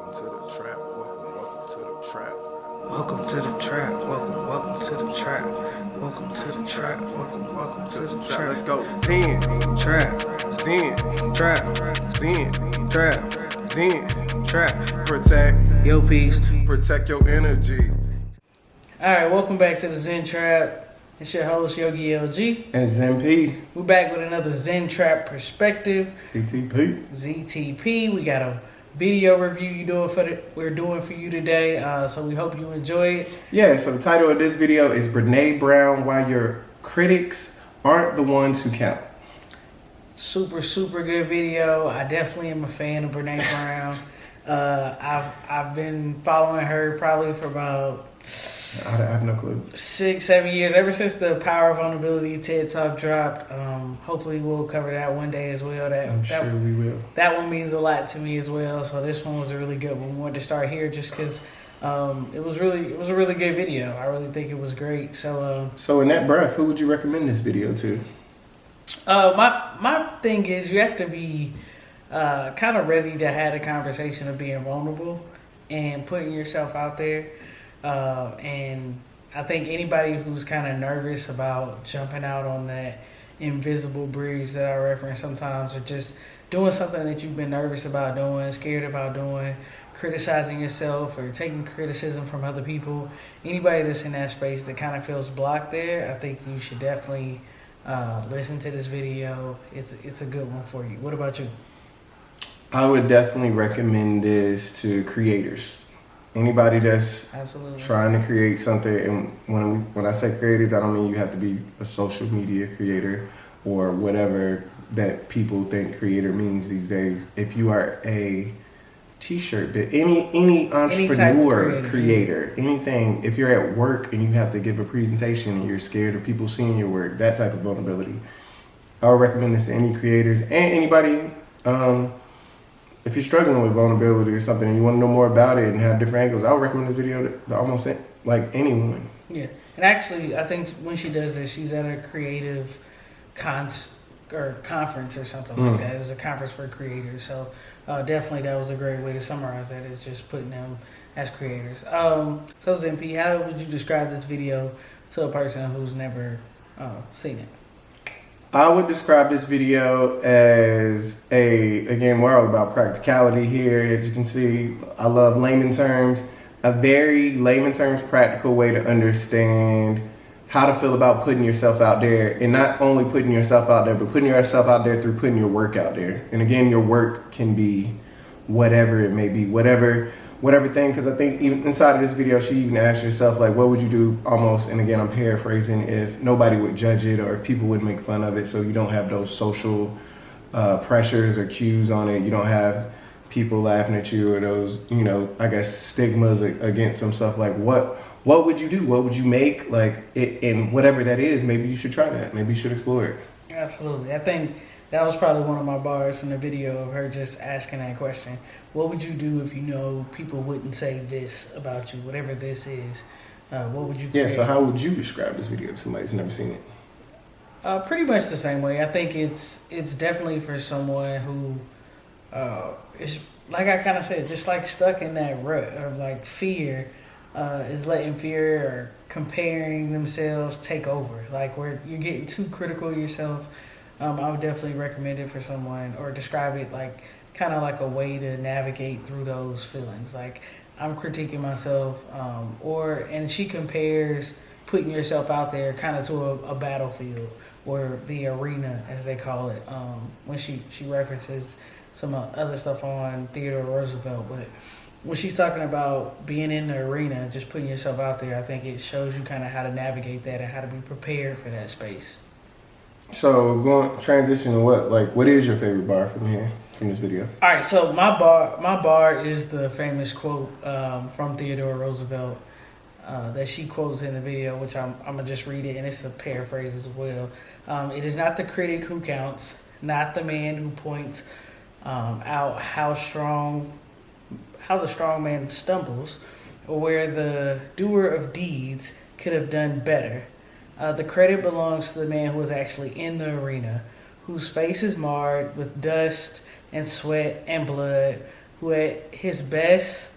Welcome to the trap. Welcome to the trap. Welcome to the trap. Welcome to the trap. Welcome to the trap. Welcome to the trap. Let's go. Zen. Trap. Zen. Trap. Zen. Trap. Zen. Trap. Protect. Yo, peace. Protect your energy. Alright, welcome back to the Zen Trap. It's your host, Yogi LG. And Zen P. We're back with another Zen Trap Perspective. CTP. ZTP. We got a video review we're doing for you today. So we hope you enjoy it. Yeah, so the title of this video is Brené Brown, Why Your Critics Aren't the Ones Who Count. Super good video. I definitely am a fan of Brené Brown. I've been following her probably for about I have no clue. 6-7 years, ever since the Power of Vulnerability TED Talk dropped. Hopefully we'll cover that one day as well. I'm sure we will. That one means a lot to me as well. So this one was a really good one. We wanted to start here just because it was a really good video. I really think it was great. So in that breath, who would you recommend this video to? my thing is you have to be kind of ready to have a conversation of being vulnerable and putting yourself out there. And I think anybody who's kind of nervous about jumping out on that invisible bridge that I reference sometimes, or just doing something that you've been nervous about doing, scared about doing, criticizing yourself or taking criticism from other people, anybody that's in that space that kind of feels blocked there, I think you should definitely listen to this video. It's a good one for you. What about you? I would definitely recommend this to creators. Anybody that's Absolutely trying to create something, and when I say creators, I don't mean you have to be a social media creator or whatever that people think creator means these days. If you are a t-shirt, but any entrepreneur, creator, anything, if you're at work and you have to give a presentation and you're scared of people seeing your work, that type of vulnerability, I would recommend this to any creators and anybody. If you're struggling with vulnerability or something and you want to know more about it and have different angles, I would recommend this video to almost like anyone. Yeah, and actually, I think when she does this, she's at a creative conference or something like that. It's a conference for creators. So definitely that was a great way to summarize that, is just putting them as creators. So Zen P, how would you describe this video to a person who's never seen it? I would describe this video as again, we're all about practicality here. As you can see, I love layman terms, a very layman terms practical way to understand how to feel about putting yourself out there, and not only putting yourself out there, but putting yourself out there through putting your work out there. And again, your work can be whatever it may be, whatever thing, because I think even inside of this video, she even asked herself, like, what would you do almost, and again, I'm paraphrasing, if nobody would judge it or if people would make fun of it, so you don't have those social pressures or cues on it. You don't have people laughing at you or those, I guess, stigmas against some stuff. Like, what would you do? What would you make? Like, and whatever that is, maybe you should try that. Maybe you should explore it. Absolutely. I think that was probably one of my bars from the video of her just asking that question. What would you do if you know people wouldn't say this about you, whatever this is? What would you create? Yeah, so how would you describe this video to somebody who's never seen it? Pretty much the same way. I think it's definitely for someone who is, like I kind of said, just like stuck in that rut of like fear, is letting fear or comparing themselves take over. Like where you're getting too critical of yourself. I would definitely recommend it for someone, or describe it like kind of like a way to navigate through those feelings. Like I'm critiquing myself, and she compares putting yourself out there kind of to a battlefield, or the arena as they call it. When she references some other stuff on Theodore Roosevelt, but when she's talking about being in the arena, just putting yourself out there, I think it shows you kind of how to navigate that and how to be prepared for that space. So transition to what is your favorite bar from this video? All right, so my bar is the famous quote from Theodore Roosevelt that she quotes in the video, which I'm gonna just read it, and it's a paraphrase as well. It is not the critic who counts, not the man who points out how the strong man stumbles, or where the doer of deeds could have done better. The credit belongs to the man who was actually in the arena, whose face is marred with dust and sweat and blood, who at his best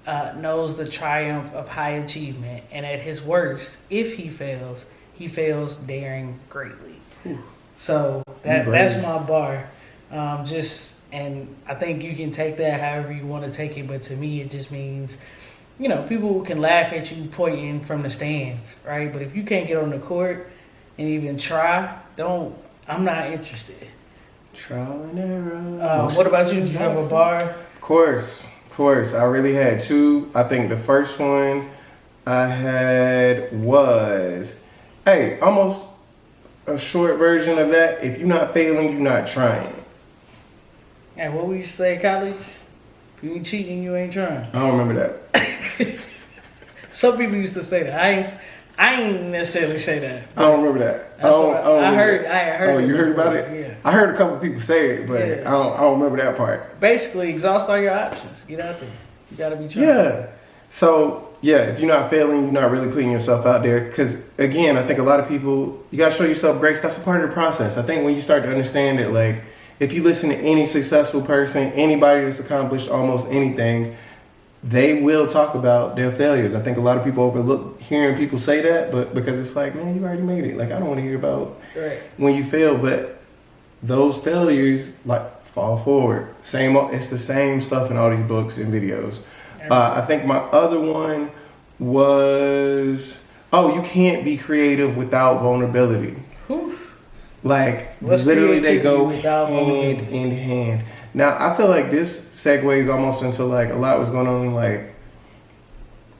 knows the triumph of high achievement, and at his worst, if he fails daring greatly. Ooh. So that's my bar. And I think you can take that however you want to take it, but to me it just means, people can laugh at you pointing from the stands, right? But if you can't get on the court and even try, I'm not interested. Trial and error. What about you? Do you have a bar? Of course. I really had two. I think the first one I had was, almost a short version of that. If you're not failing, you're not trying. And what we used to say in college? If you ain't cheating, you ain't trying. I don't remember that. Some people used to say that. I ain't necessarily say that. I don't remember that. I heard. Oh, you heard about it? Yeah. I heard a couple people say it, but Yeah. I don't remember that part. Basically, exhaust all your options. Get out there. You gotta be trying. Yeah. So, if you're not failing, you're not really putting yourself out there. Because, again, I think a lot of people, you got to show yourself grace. That's a part of the process. I think when you start to understand it, like, if you listen to any successful person, anybody that's accomplished almost anything, they will talk about their failures. I think a lot of people overlook hearing people say that, but because it's like, man, you already made it. Like, I don't want to hear about when you fail, but those failures, like, fall forward. It's the same stuff in all these books and videos. I think my other one was, you can't be creative without vulnerability. Whew. Like, What's literally they go hand in hand. Now, I feel like this segues almost into like a lot was going on in like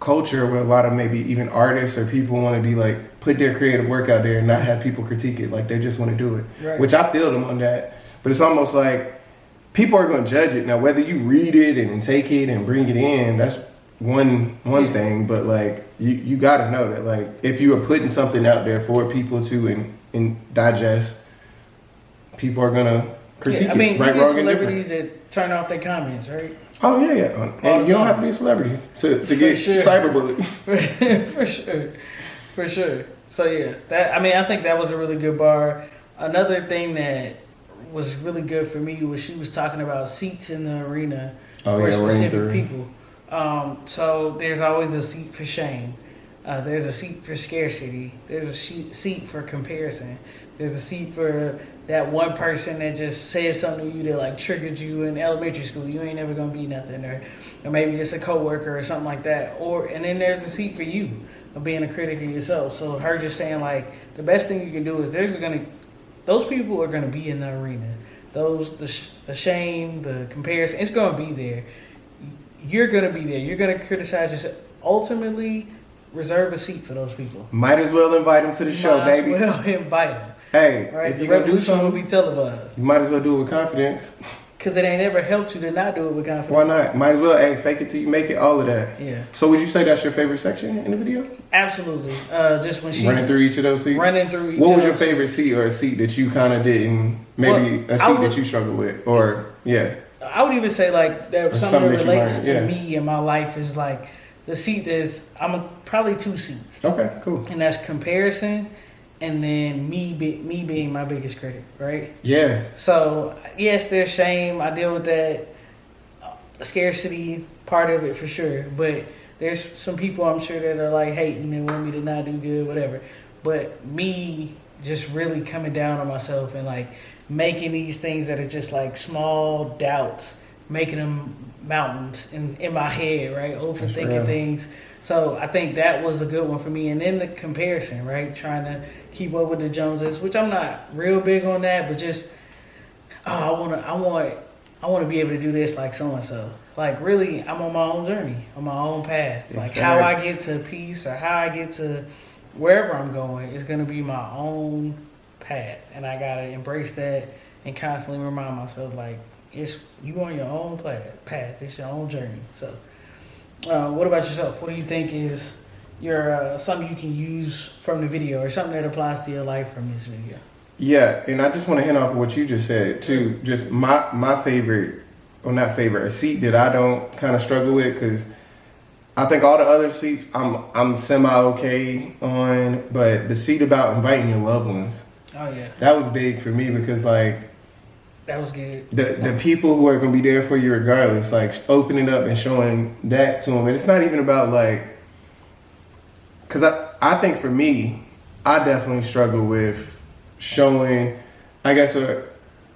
culture where a lot of maybe even artists or people want to be like, put their creative work out there and not have people critique it. Like, they just want to do it. Right. Which I feel them on that. But it's almost like people are going to judge it. Now, whether you read it and take it and bring it in, that's one thing. But like, you got to know that like, if you are putting something out there for people to and digest, people are going to critique it. Right, right, wrong, and celebrities that turn off their comments, right? Oh, yeah. And you don't have to be a celebrity to get cyberbullied. For sure. So, yeah, I think that was a really good bar. Another thing that was really good for me was she was talking about seats in the arena for specific people. So there's always a seat for shame. There's a seat for scarcity. There's a seat for comparison. There's a seat for that one person that just said something to you that like triggered you in elementary school. You ain't never gonna be nothing, or maybe it's a coworker or something like that. And then there's a seat for you of being a critic of yourself. So her just saying like the best thing you can do is those people are gonna be in the arena. The shame, the comparison, it's gonna be there. You're gonna be there. You're gonna criticize yourself. Ultimately, reserve a seat for those people. Might as well invite them to the show, baby. Might as well invite them. Hey, right? if you're going to do something, will be televised. You might as well do it with confidence. Because it ain't ever helped you to not do it with confidence. Why not? Might as well, fake it till you make it, all of that. Yeah. So would you say that's your favorite section in the video? Absolutely. Just when she's running through each of those seats? What was your favorite seat, or a seat that you kind of didn't, that you struggled with? Or, I would even say like that something that relates to me in my life is like the seat probably two seats. Okay, cool. And that's comparison, and then me being my biggest critic, right? Yeah. So yes, there's shame. I deal with that scarcity part of it for sure. But there's some people I'm sure that are like hating and want me to not do good, whatever. But me just really coming down on myself and like making these things that are just like small doubts, making them mountains in my head, right? Overthinking things. So I think that was a good one for me. And then the comparison, right? Trying to keep up with the Joneses, which I'm not real big on that, but just I want to be able to do this like so and so. Like really, I'm on my own journey, on my own path. Like how I get to peace or how I get to wherever I'm going is going to be my own path, and I gotta embrace that and constantly remind myself like it's you on your own path. It's your own journey. So, what about yourself? What do you think is your something you can use from the video or something that applies to your life from this video? Yeah, and I just want to hint off of what you just said too. Just my favorite, or not favorite, a seat that I don't kind of struggle with, because I think all the other seats I'm semi okay on, but the seat about inviting your loved ones. Oh yeah, that was big for me, because like That was good. The people who are going to be there for you regardless, like opening up and showing that to them. And it's not even about like, because I think for me, I definitely struggle with showing, I guess,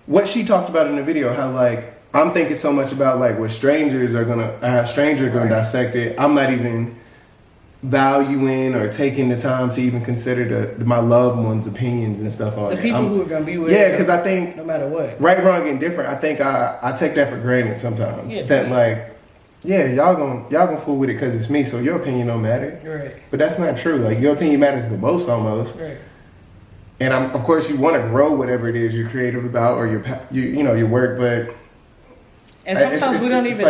what she talked about in the video, how like, I'm thinking so much about like what strangers are going to dissect it. I'm not even valuing or taking the time to even consider my loved ones' opinions and stuff on the it. people who are gonna be with. Yeah, because I think no matter what, right, wrong, and different. I think I take that for granted sometimes. Yeah, that like, yeah, y'all gonna fool with it because it's me, so your opinion don't matter. Right. But that's not true. Like your opinion matters the most almost. Right. And of course you want to grow whatever it is you're creative about or your work, but. And sometimes we don't even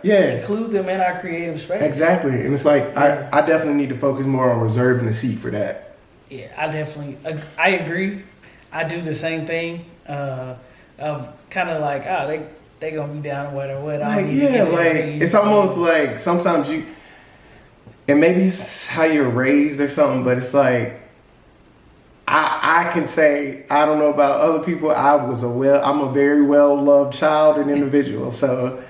include them in our creative space. Exactly. And it's like, I definitely need to focus more on reserving a seat for that. Yeah, I agree. I do the same thing of kind of like, they going to be down or whatever. Like, yeah, like, it's almost like sometimes and maybe it's how you're raised or something, but it's like, I can say, I don't know about other people. I'm a very well loved child and individual. So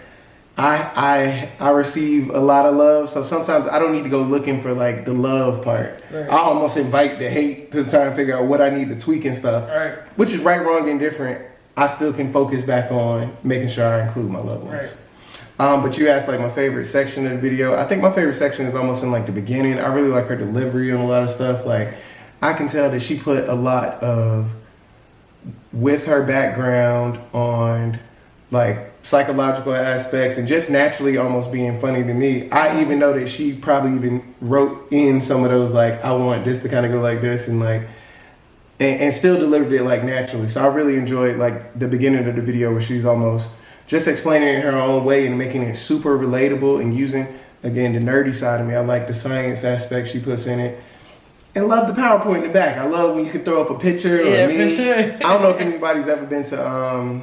I receive a lot of love. So sometimes I don't need to go looking for like the love part. Right. I almost invite the hate to try and figure out what I need to tweak and stuff. Right. Which is right, wrong, and different. I still can focus back on making sure I include my loved ones. Right. But you asked like my favorite section of the video. I think my favorite section is almost in like the beginning. I really like her delivery on a lot of stuff. Like, I can tell that she put a lot with her background on like psychological aspects and just naturally almost being funny to me. I even know that she probably even wrote in some of those like, I want this to kind of go like this and like, and still delivered it like naturally. So I really enjoyed like the beginning of the video where she's almost just explaining it in her own way and making it super relatable and using, again, the nerdy side of me. I like the science aspect she puts in it. And love the PowerPoint in the back. I love when you can throw up a picture or a meme. For sure. I don't know if anybody's ever been to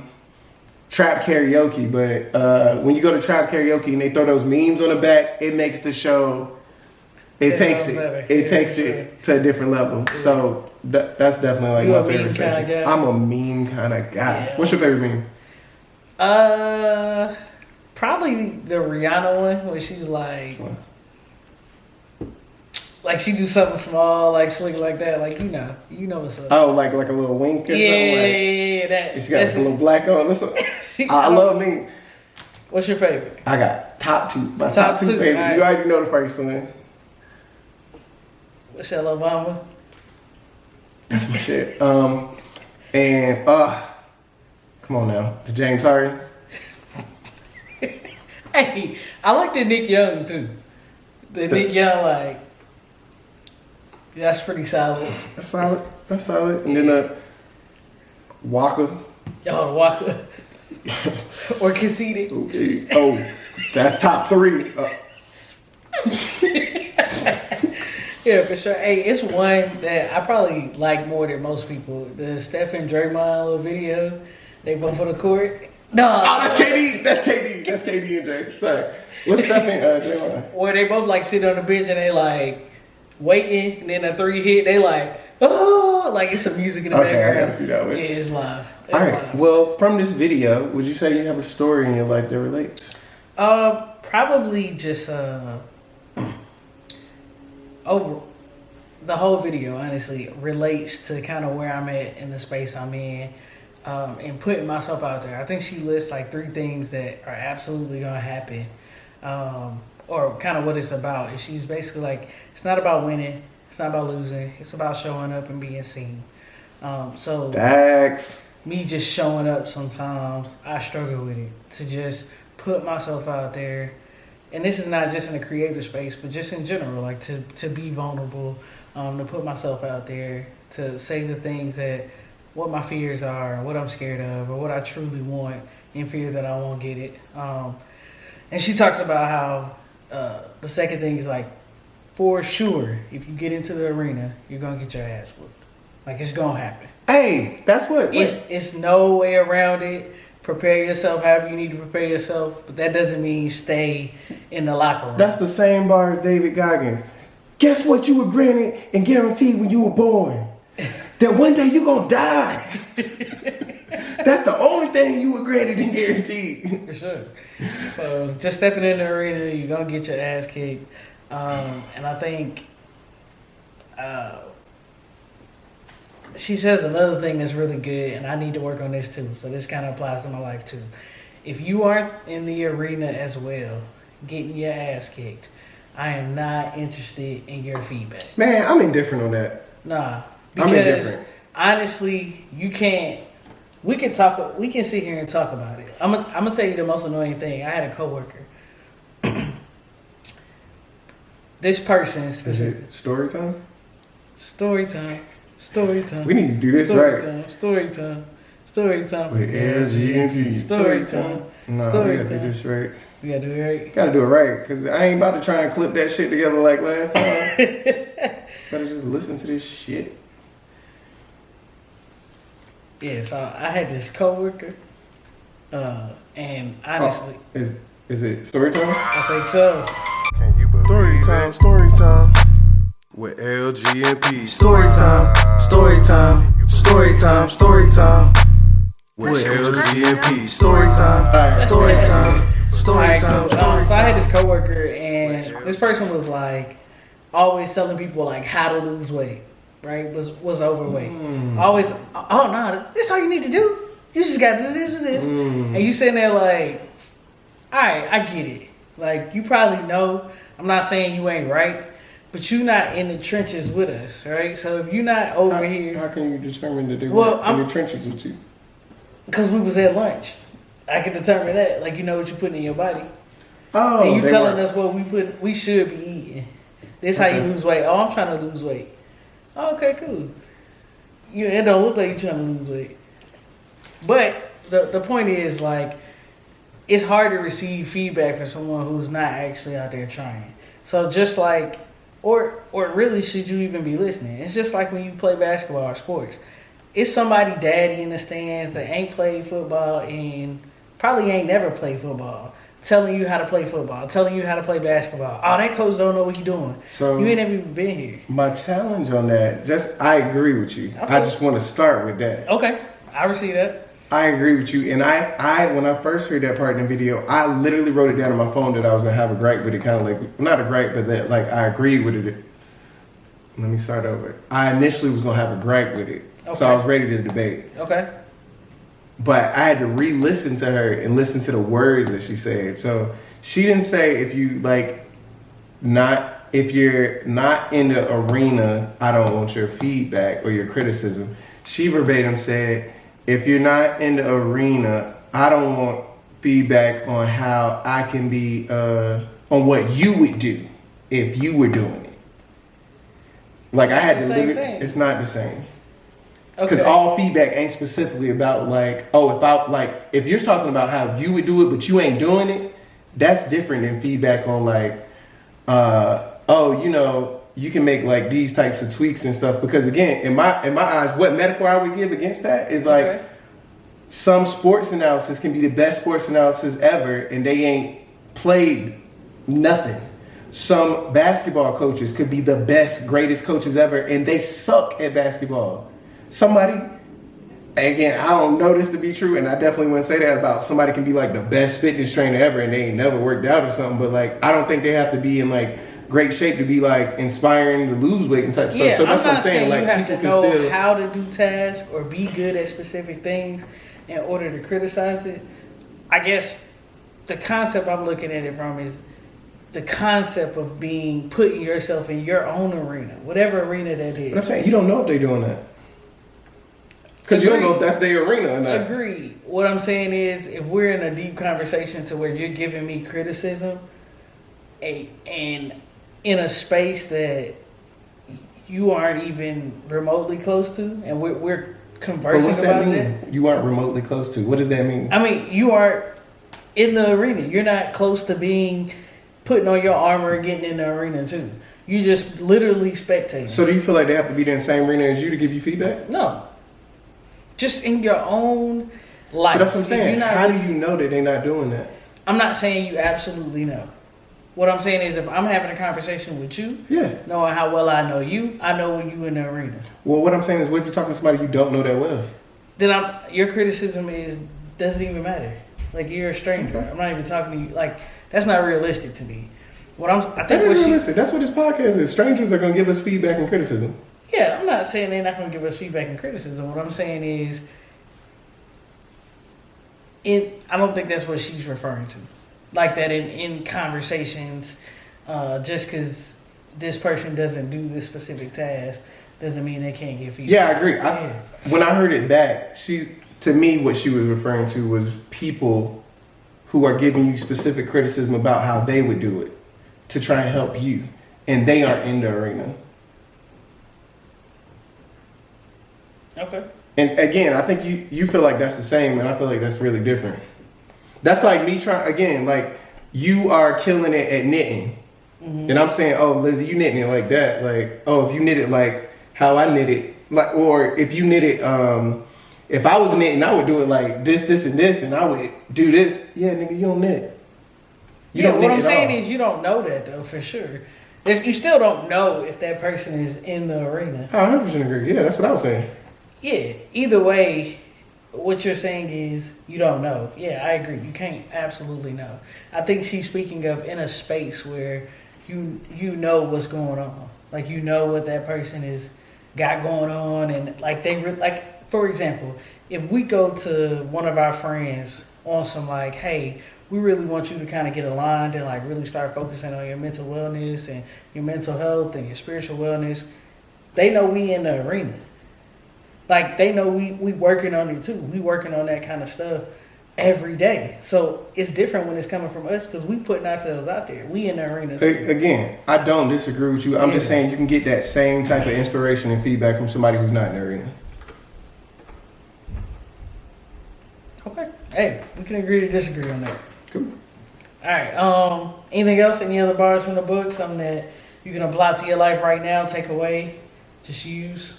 trap karaoke, but when you go to trap karaoke and they throw those memes on the back, it makes the show. It takes it to a different level. Yeah. So that's definitely like my favorite section. I'm a meme kind of guy. Yeah. What's your favorite meme? Probably the Rihanna one where she's like. Sure. Like she do something small, like slick like that, like you know what's up. Oh, like a little wink or something. Yeah, that. She got a little black on. I love memes. What's your favorite? I got top two. My top two favorite. Right. You already know the first one. Michelle Obama. That's my shit. And come on now, the James Harden. Hey, I like the Nick Young too. The Nick Young like. That's pretty solid. That's solid. And then Walker. Oh, Walker. Or Conceited. Okay. Oh, that's top three. Yeah, for sure. Hey, it's one that I probably like more than most people. The Steph and Draymond little video. They both on the court. No. Oh, that's KD. That's KD and Dray. Sorry. What's Steph and Draymond? Where they both like sit on the bench and they like waiting, and then a three hit, they like, oh, like it's some music in the background. Okay, I gotta see that one. Yeah, it's live. All right. Well, from this video, would you say you have a story in your life that relates? Probably just over the whole video. Honestly, relates to kind of where I'm at in the space I'm in, and putting myself out there. I think she lists like 3 things that are absolutely gonna happen. Or kind of what it's about. And she's basically like, it's not about winning, it's not about losing, it's about showing up and being seen. So Facts. Me just showing up sometimes, I struggle with it. To just put myself out there. And this is not just in a creative space, but just in general, like to be vulnerable, to put myself out there, to say the things that, what my fears are, what I'm scared of, or what I truly want, in fear that I won't get it. And she talks about how the second thing is like, for sure, if you get into the arena, you're gonna get your ass whooped. Like it's gonna happen. Hey, that's what. It's no way around it. Prepare yourself however you need to prepare yourself, but that doesn't mean stay in the locker room. That's the same bar as David Goggins. Guess what you were granted and guaranteed when you were born? That one day you're gonna die. That's the only thing everything you were granted and guaranteed. For sure. So just stepping in the arena, you're gonna get your ass kicked. And I think she says another thing that's really good, and I need to work on this too. So this kind of applies to my life too. If you aren't in the arena as well, getting your ass kicked, I am not interested in your feedback. Man, I'm indifferent on that. Nah, I'm because indifferent. honestly, you can't. We can talk. We can sit here and talk about it. I'm gonna tell you the most annoying thing. I had a coworker. This person Is specifically. it story time? Story time. Story time. We need to do this story right. Time. Story time. Story time. With LG and P. Story time. No, Story we gotta time. do this right. We gotta do it right. Gotta do it right, because I ain't about to try and clip that shit together like last time. Gotta just listen to this shit. Yeah, so I had this coworker, and honestly, Is it story time? I think so. Can you believe Story time with LG and P. Story time with LG and P. Story time. Alright, cool. So I had this coworker, and this person was like always telling people like how to lose weight, right? Was overweight. Always, oh no, this is all you need to do. You just gotta do this and this. And you sitting there like, alright, I get it. Like, you probably know, I'm not saying you ain't right, but you're not in the trenches with us, right? So if you're not over here, How can you determine that they Well, were in the trenches with you? because we was at lunch, I can determine that. Like, you know what you're putting in your body. Oh, And you they telling were- us what we should be eating. This how you lose weight. Oh, I'm trying to lose weight. Oh, okay, cool. It don't look like you're trying to lose weight. But the point is, like, it's hard to receive feedback from someone who's not actually out there trying. So just like, or really, should you even be listening? It's just like when you play basketball or sports. It's somebody daddy in the stands that ain't played football and probably ain't never played football, telling you how to play football, telling you how to play basketball. Oh, that coach don't know what he doing. So You ain't never even been here. my challenge on that, I agree with you. Okay. I just want to start with that. Okay, I receive that. I agree with you. And I when I first heard that part in the video, I literally wrote it down on my phone that I was gonna have a gripe with it, kind of like, not a gripe, but that like I agreed with it. Let me start over. I initially was gonna have a gripe with it. So I was ready to debate. Okay. But I had to re-listen to her and listen to the words that she said. So she didn't say if you're not in the arena, I don't want your feedback or your criticism. She verbatim said, if you're not in the arena, I don't want feedback on how I can be on what you would do if you were doing it. Like I had to the same literally, thing. it's not the same. Okay. Because all feedback ain't specifically about like, if you're talking about how you would do it, but you ain't doing it, that's different than feedback on like, you can make like these types of tweaks and stuff. Because again, in my eyes, what metaphor I would give against that is like some sports analysis can be the best sports analysis ever, and they ain't played nothing. Some basketball coaches could be the best, greatest coaches ever, and they suck at basketball. Somebody, again, I don't know this to be true, and I definitely wouldn't say that about somebody can be like the best fitness trainer ever and they ain't never worked out or something, but like, I don't think they have to be in like great shape to be like inspiring to lose weight and type Yeah, stuff. So that's I'm what not I'm saying. you Like, have people to can know still. how to do tasks or be good at specific things in order to criticize it. I guess the concept I'm looking at it from is the concept of putting yourself in your own arena, whatever arena that is. But I'm saying, you don't know if they're doing that. Because you don't know if that's their arena or not. Agreed. What I'm saying is, if we're in a deep conversation to where you're giving me criticism, and in a space that you aren't even remotely close to, and we're But conversing what's that about mean? that. You aren't remotely close to. What does that mean? I mean, you are in the arena. You're not close to putting on your armor and getting in the arena too. You just literally spectating. So do you feel like they have to be in the same arena as you to give you feedback? No. Just in your own life. So that's what I'm If saying. you're not- How do you know that they're not doing that? I'm not saying you absolutely know. What I'm saying is, if I'm having a conversation with you, Yeah. knowing how well I know you, I know when you in the arena. Well, what I'm saying is, what if you're talking to somebody you don't know that well? Then your criticism is doesn't even matter. Like, you're a stranger. I'm not even talking to you. Like, that's not realistic to me. I think that what is realistic. That's what this podcast is. Strangers are going to give us feedback and criticism. Yeah, I'm not saying they're not going to give us feedback and criticism. What I'm saying is, I don't think that's what she's referring to. Like that in conversations, just because this person doesn't do this specific task doesn't mean they can't get feedback. Yeah, I agree. When I heard it back, to me, what she was referring to was people who are giving you specific criticism about how they would do it to try and help you, and they aren't in the arena. Okay. And again, I think you feel like that's the same, and I feel like that's really different. That's like me like you are killing it at knitting. Mm-hmm. And I'm saying, oh, Lizzie, you knitting it like that. Like, oh, if you knit it like how I knit it, like, or if you knit it, if I was knitting, I would do it like this, and this, and I would do this. Yeah, nigga, you don't knit. What I'm saying is you don't know that, though, for sure. You still don't know if that person is in the arena. I 100% agree. Yeah, that's what I was saying. Yeah, either way, what you're saying is you don't know. Yeah, I agree. You can't absolutely know. I think she's speaking of in a space where you know what's going on. Like, you know what that person is got going on, and like like, for example, if we go to one of our friends on some like, hey, we really want you to kind of get aligned and like really start focusing on your mental wellness and your mental health and your spiritual wellness, they know we in the arena. Like, they know we working on it too. We working on that kind of stuff every day. So it's different when it's coming from us because we putting ourselves out there. We in the arena too. Again, I don't disagree with you. I'm just saying you can get that same type of inspiration and feedback from somebody who's not in the arena. Okay. Hey, we can agree to disagree on that. Cool. All right. Anything else? Any other bars from the book? Something that you can apply to your life right now, take away, just use?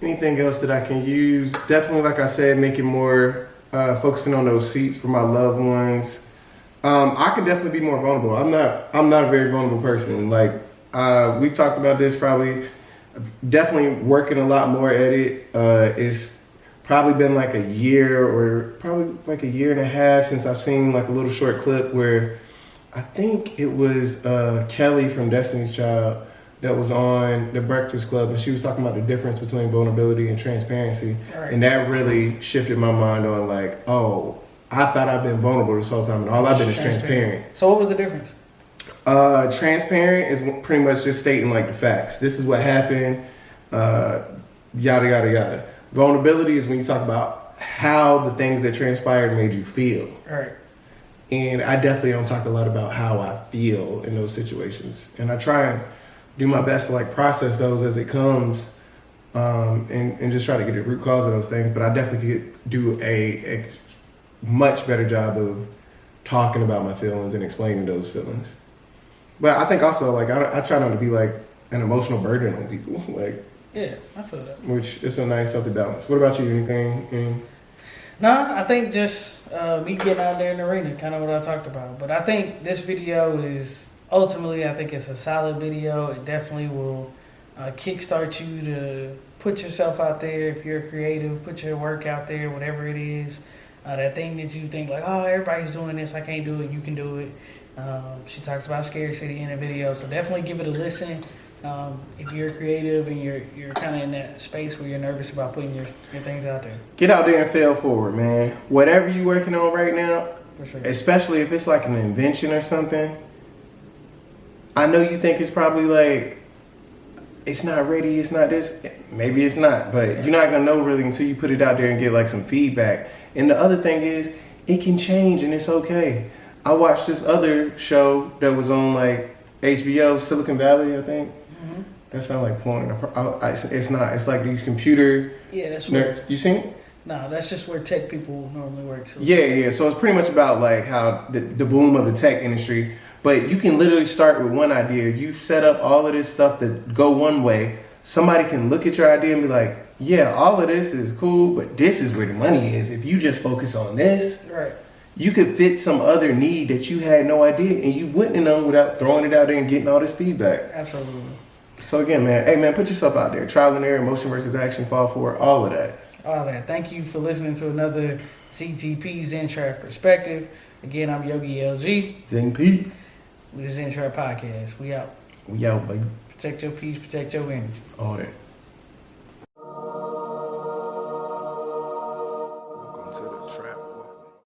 Anything else that I can use? Definitely, like I said, making more focusing on those seats for my loved ones. I can definitely be more vulnerable. I'm not a very vulnerable person. Like, we talked about this, probably definitely working a lot more at it. It's probably been like a year or probably like a year and a half since I've seen like a little short clip where I think it was Kelly from Destiny's Child that was on the Breakfast Club, and she was talking about the difference between vulnerability and transparency. Right. And that really shifted my mind on like, oh, I thought I've been vulnerable this whole time, and all I've been is transparent. So what was the difference? Transparent is pretty much just stating like the facts. This is what happened, yada, yada, yada. Vulnerability is when you talk about how the things that transpired made you feel. Right. And I definitely don't talk a lot about how I feel in those situations. And I try and do my best to like process those as it comes, and just try to get the root cause of those things. But I definitely could do a much better job of talking about my feelings and explaining those feelings. But I think also like I try not to be like an emotional burden on people. Like, yeah, I feel that. Which is a nice healthy balance. What about you? Anything? No, I think just me getting out there in the arena, kind of what I talked about. But I think this video is ultimately, I think it's a solid video. It definitely will kickstart you to put yourself out there. If you're creative, put your work out there, whatever it is. That thing that you think like, oh, everybody's doing this, I can't do it, you can do it. She talks about scarcity in the video, so definitely give it a listen. If you're creative and you're kind of in that space where you're nervous about putting your things out there. Get out there and fail forward, man. Whatever you're working on right now, for sure. Especially if it's like an invention or something, I know you think it's probably like, it's not ready, it's not this. Maybe it's not, but you're not going to know really until you put it out there and get like some feedback. And the other thing is, it can change and it's okay. I watched this other show that was on like HBO, Silicon Valley, I think. Mm-hmm. That sounds like porn. It's not. It's like these computer. Yeah, that's where. You seen it? No, that's just where tech people normally work. So. Yeah. So it's pretty much about like how the boom of the tech industry. But you can literally start with one idea. You set up all of this stuff that go one way. Somebody can look at your idea and be like, yeah, all of this is cool, but this is where the money is. If you just focus on this, right, you could fit some other need that you had no idea, and you wouldn't have known without throwing it out there and getting all this feedback. Absolutely. So again, man, hey man, put yourself out there. Trial and error, emotion versus action, fall for it, all of that. all that. Thank you for listening to another ZTP Zen Trap Perspective. Again, I'm Yogi LG. Zen Pete. With the Zen Trap Podcast. We out. We out, baby. Protect your peace, protect your energy. All that.